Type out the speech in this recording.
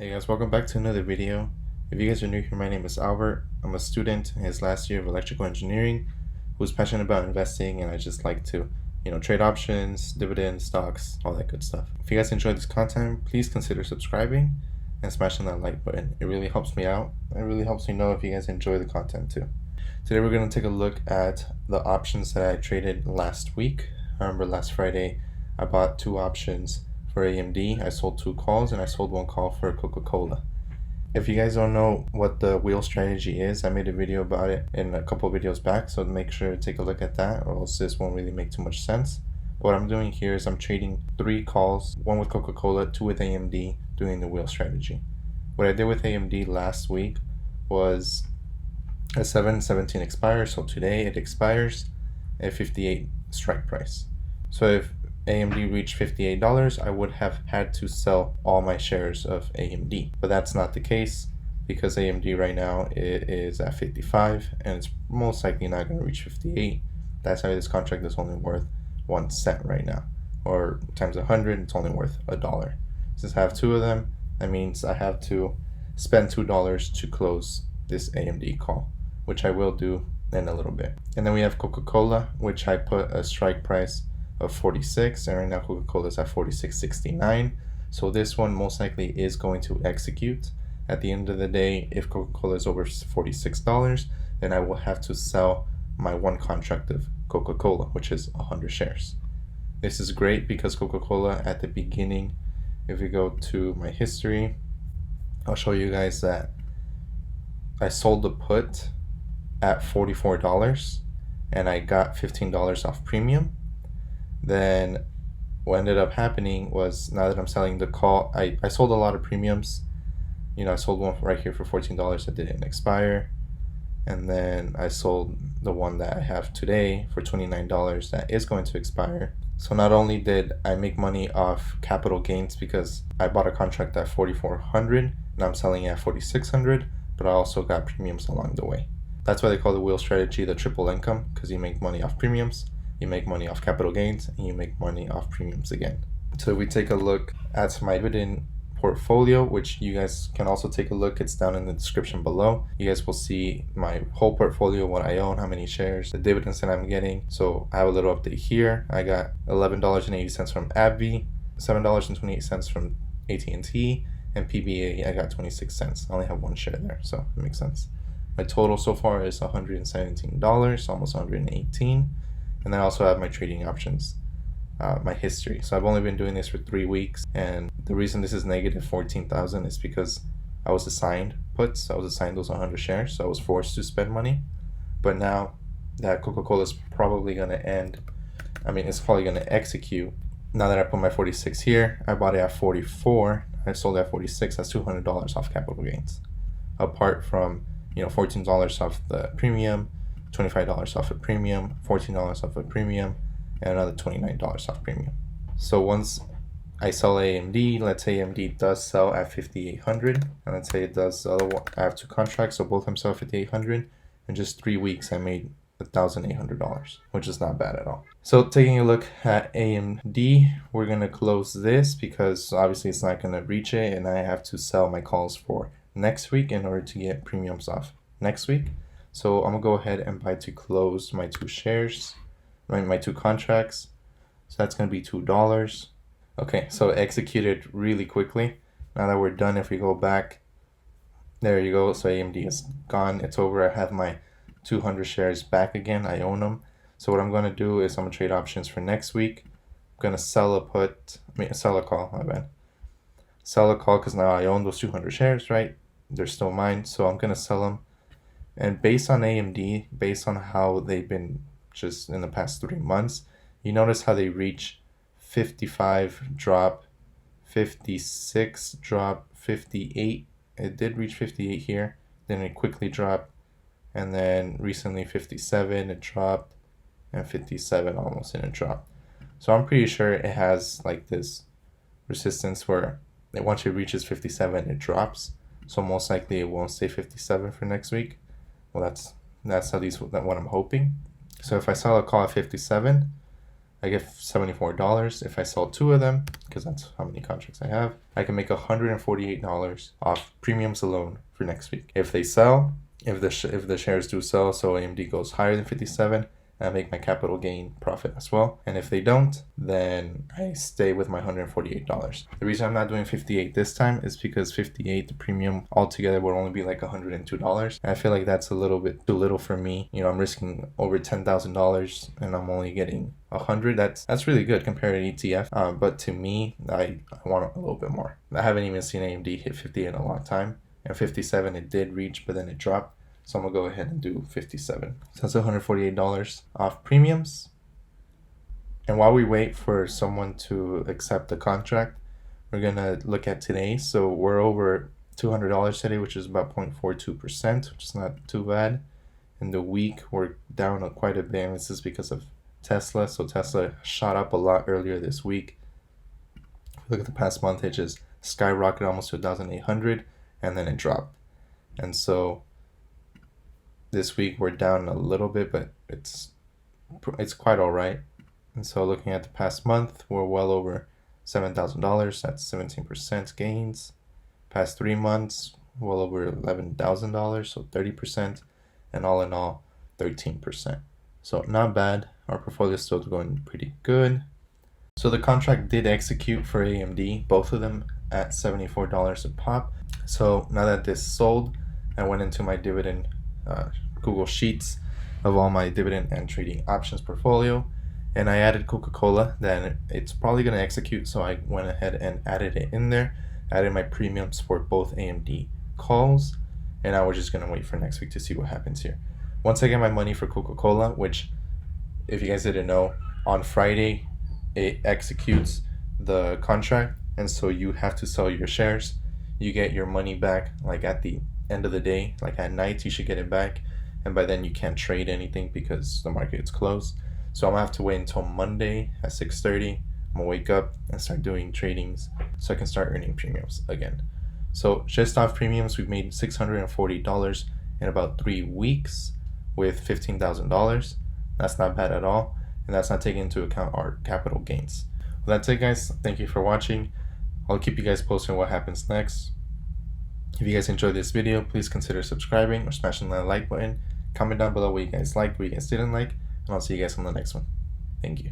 Hey guys, welcome back to another video. If you guys are new here, my name is Albert. I'm a student in his last year of electrical engineering who's passionate about investing, and I just like to, trade options, dividends, stocks, all that good stuff. If you guys enjoyed this content, please consider subscribing and smashing that like button. It really helps me out. It really helps me know if you guys enjoy the content too. Today we're going to take a look at the options that I traded last week. I remember last Friday I bought two options for AMD. I sold two calls and I sold one call for Coca-Cola. If you guys don't know what the wheel strategy is, I made a video about it in a couple videos back, so make sure to take a look at that, or else this won't really make too much sense. What I'm doing here is I'm trading 3 calls, 1 with Coca-Cola, 2 with AMD, doing the wheel strategy. What I did with AMD last week was a 7/17 expire, so today it expires at 58 strike price. So if AMD reached $58, I would have had to sell all my shares of AMD, but that's not the case because AMD right now it is at 55 and it's most likely not going to reach 58. That's why this contract is only worth 1 cent right now, or times 100, it's only worth $1. Since I have 2 of them, that means I have to spend $2 to close this AMD call, which I will do in a little bit. And then we have Coca-Cola, which I put a strike price of 46, and right now Coca-Cola is at 46.69. So this one most likely is going to execute. At the end of the day, if Coca-Cola is over $46, then I will have to sell my 1 contract of Coca-Cola, which is 100 shares. This is great because Coca-Cola at the beginning, if we go to my history, I'll show you guys that I sold the put at $44 and I got $15 off premium. Then what ended up happening was, now that I'm selling the call, I sold a lot of premiums. I sold one right here for $14 that didn't expire, and then I sold the one that I have today for $29 that is going to expire. So not only did I make money off capital gains because I bought a contract at 4,400 and I'm selling it at 4,600, but I also got premiums along the way. That's why they call the wheel strategy the triple income, because you make money off premiums, you make money off capital gains, and you make money off premiums again. So if we take a look at my dividend portfolio, which you guys can also take a look, it's down in the description below. You guys will see my whole portfolio, what I own, how many shares, the dividends that I'm getting. So I have a little update here. I got $11.80 from AbbVie, $7.28 from AT&T, and PBA I got 26 cents. I only have 1 share there, so it makes sense. My total so far is $117, almost $118. And then I also have my trading options, my history. So I've only been doing this for 3 weeks, and the reason this is negative 14,000 is because I was assigned puts. I was assigned those 100 shares, so I was forced to spend money. But now that Coca-Cola is probably going to it's probably going to execute. Now that I put my 46 here, I bought it at 44, I sold it at 46. That's $200 off capital gains, apart from $14 off the premium, $25 off a premium, $14 off a premium, and another $29 off premium. So once I sell AMD, let's say AMD does sell at 5,800, and let's say it does I have 2 contracts, so both of them sell at 5,800. In just 3 weeks, I made $1,800, which is not bad at all. So taking a look at AMD, we're gonna close this because obviously it's not gonna reach it, and I have to sell my calls for next week in order to get premiums off next week. So I'm gonna go ahead and buy to close my 2 shares, my 2 contracts. So that's gonna be $2. Okay, so it executed really quickly. Now that we're done, if we go back, there you go. So AMD is gone, it's over. I have my 200 shares back again. I own them. So what I'm gonna do is I'm gonna trade options for next week. I'm gonna sell a call, my bad. Sell a call because now I own those 200 shares, right? They're still mine, so I'm gonna sell them. And based on AMD, based on how they've been just in the past 3 months, you notice how they reach 55 drop, 56 drop, 58. It did reach 58 here, then it quickly dropped, and then recently 57 it dropped, and 57 almost in a drop. So I'm pretty sure it has like this resistance where once it reaches 57 it drops. So most likely it won't stay 57 for next week. Well, that's what I'm hoping. So if I sell a call at 57, I get $74. If I sell 2 of them, because that's how many contracts I have, I can make $148 off premiums alone for next week. If they sell, if the shares do sell, so AMD goes higher than 57, I make my capital gain profit as well. And if they don't, then I stay with my $148. The reason I'm not doing 58 this time is because 58, the premium altogether would only be like $102. And I feel like that's a little bit too little for me. You know, I'm risking over $10,000 and I'm only getting 100. That's really good compared to ETF. But to me, I want a little bit more. I haven't even seen AMD hit 50 in a long time. And 57 it did reach, but then it dropped. So I'm gonna go ahead and do 57. So that's $148 off premiums. And while we wait for someone to accept the contract, we're gonna look at today. So we're over $200 today, which is about 0.42%, which is not too bad. In the week, we're down quite a bit. And this is because of Tesla. So Tesla shot up a lot earlier this week. If you look at the past month, it just skyrocketed almost to 1,800, and then it dropped. And so this week we're down a little bit, but it's quite all right. And so looking at the past month, we're well over $7,000. That's 17% gains. Past 3 months, well over $11,000, so 30%, and all in all, 13%. So not bad. Our portfolio is still going pretty good. So the contract did execute for AMD, both of them at $74 a pop. So now that this sold, I went into my dividend Google Sheets of all my dividend and trading options portfolio, and I added Coca-Cola. Then it's probably going to execute, so I went ahead and added it in there, added my premiums for both AMD calls, and now we're just going to wait for next week to see what happens here. Once I get my money for Coca-Cola, which if you guys didn't know, on Friday it executes the contract, and so you have to sell your shares. You get your money back like at the end of the day, like at night you should get it back, and by then you can't trade anything because the market is closed. So I'm gonna have to wait until Monday at 6:30. I'm gonna wake up and start doing tradings so I can start earning premiums again. So just off premiums, we've made $640 in about 3 weeks with $15,000. That's not bad at all, and that's not taking into account our capital gains. Well, that's it, guys. Thank you for watching. I'll keep you guys posted on what happens next. If you guys enjoyed this video, please consider subscribing or smashing that like button. Comment down below what you guys liked, what you guys didn't like, and I'll see you guys on the next one. Thank you.